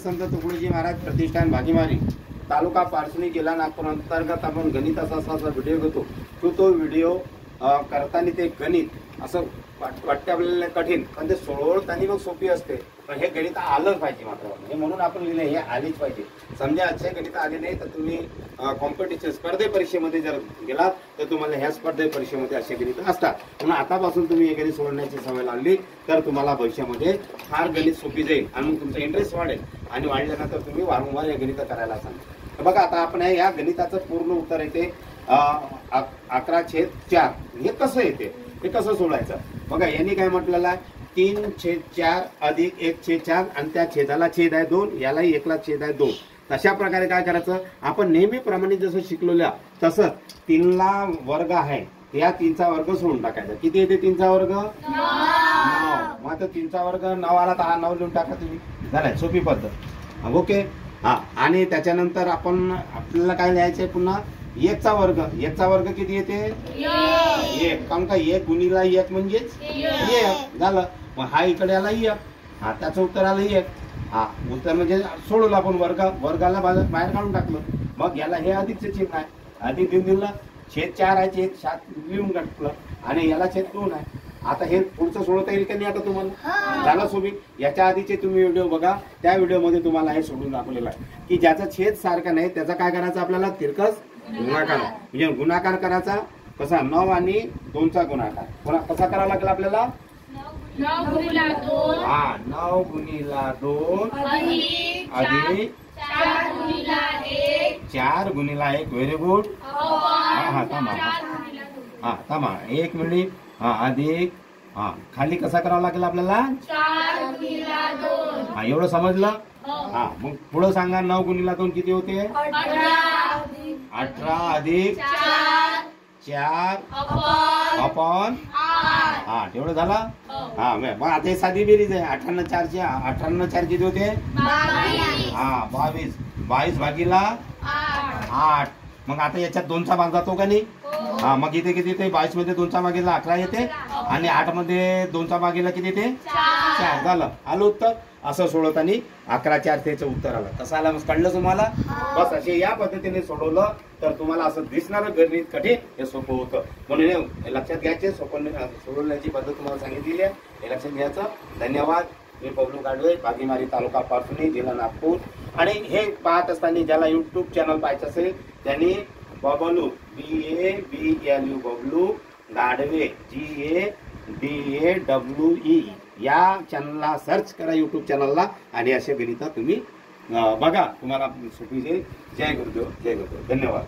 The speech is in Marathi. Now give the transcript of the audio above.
संत तुकडोजी महाराज प्रतिष्ठान भागीमारी तालुका पारसणी जिल्हा नागपूर अंतर्गत आपण गणिताचा असा व्हिडिओ घेतो. तो व्हिडिओ करताना ते गणित असं वाटते आपल्याला कठीण, पण ते सोडवताना मग सोपी असते. पण हे गणित आलंच पाहिजे मात्र हे म्हणून आपण लिहिले हे आलेच पाहिजे. समजा अच्छे गणित आले नाही तर तुम्ही कॉम्पिटिशन स्पर्धे परीक्षेमध्ये जर गेलात तर तुम्हाला ह्या स्पर्धे परीक्षेमध्ये असे गणित असतात. म्हणून आतापासून तुम्ही हे गणित सोडवण्याची सवय लावली तर तुम्हाला भविष्यामध्ये फार गणित सोपी जाईल आणि मग तुमचा इंटरेस्ट वाढेल आणि वाढल्यानंतर तुम्ही वारंवार हे गणित करायला सांगा. बघा आता आपण या गणिताचं पूर्ण उत्तर येते 11/4. हे कसं येते, हे कसं सोडायचं बघा. यांनी काय म्हटलेलं आहे 3/4 अधिक 1/4 आणि त्या छेदाला छेद आहे 2, यालाही 1ला छेद आहे 2. तशा प्रकारे काय करायचं आपण नेहमीप्रमाणे जसं शिकलेल्या तसंच 3ला वर्ग आहे या 3चा वर्ग सोडून टाकायचा. किती येते 3चा वर्ग 9. मग आता 3चा वर्ग 9 आला तर हा 9 लिहून टाका तुम्ही. झालाय सोपी पद्धत. ओके हा. आणि त्याच्यानंतर आपल्याला काय लिहायचंय पुन्हा 1चा वर्ग. 1चा वर्ग किती येते 1. कारण का 1 गुणिला 1 म्हणजेच 1 झालं. मग हा इकडे आला 1. हा त्याचं उत्तर आलं 1. हा उत्तर म्हणजे सोडवलं आपण वर्गाला बाहेर काढून टाकलं. मग याला हे अधिकचं चिन्ह आहे, अधिक देऊन दिलं. छेद 4 आहे, छेद 7 लिहून टाकलं आणि याला छेद 2 आहे. आता हे पुढचं सोडवता येईल का नाही आता तुम्हाला झालं सोबी. याच्या आधीचे तुम्ही व्हिडिओ बघा, त्या व्हिडिओमध्ये तुम्हाला हे सोडून दाखवलेलं आहे की ज्याचा छेद सारखा नाही त्याचा काय करायचं आपल्याला तिरकस गुणाकार. म्हणजे गुणाकार करायचा कसा 9 आणि 2चा गुणाकार कसा करावा लागेल आपल्याला 9 गुणिला 2 हा 9 गुणिला 2 अधिक 4 गुणिला 1 4 गुणिला 1. Very good. हा थांबा हा थांबा 1 मिनिट. हा अधिक हा खाली कसा करावा लागेल आपल्याला 4 गुणिला 2. हा एवढं समजलं. हा मग पुढं सांगा 9 गुणिला 2 किती होते 18 अधिक 4 अपॉन 8. एवढं झाला. हा मग आता हे साधी बेरीज आहे. 18 किती होते हा 22. 22 भागीला 8. मग आता याच्यात 2चा भाग जातो का नाही. हा मग इथे किती येते 22 मध्ये 2चा भागीला 18 येते आणि 8 मध्ये 2चा भागीला किती येते 4. झालं आलं उत्तर. असं सोडवताना 11/4 त्याचं उत्तर आलं. कसं आलं मग कळलं तुम्हाला. बस असे या पद्धतीने सोडवलं तर तुम्हाला असं दिसणारं गणित कठीण हे सोपं होतं. म्हणून हे लक्षात घ्यायचे. सोडवण्याची पद्धत तुम्हाला सांगितलेली आहे, हे लक्षात घ्यायचं. धन्यवाद. मी बबलू गाडवे, भागीमारी तालुका पारसणी जिल्हा नागपूर. आणि हे पाहत असताना ज्याला युट्यूब चॅनल पाहायचं असेल त्यांनी बबलू BABLU बबलू गाडवे GADAWE या चॅनलला सर्च करा युट्यूब चॅनलला आणि असे गणित तुम्ही बघा. तुम्हाला सोपी जाईल. जय गुरुदेव, जय गुरुदेव. धन्यवाद.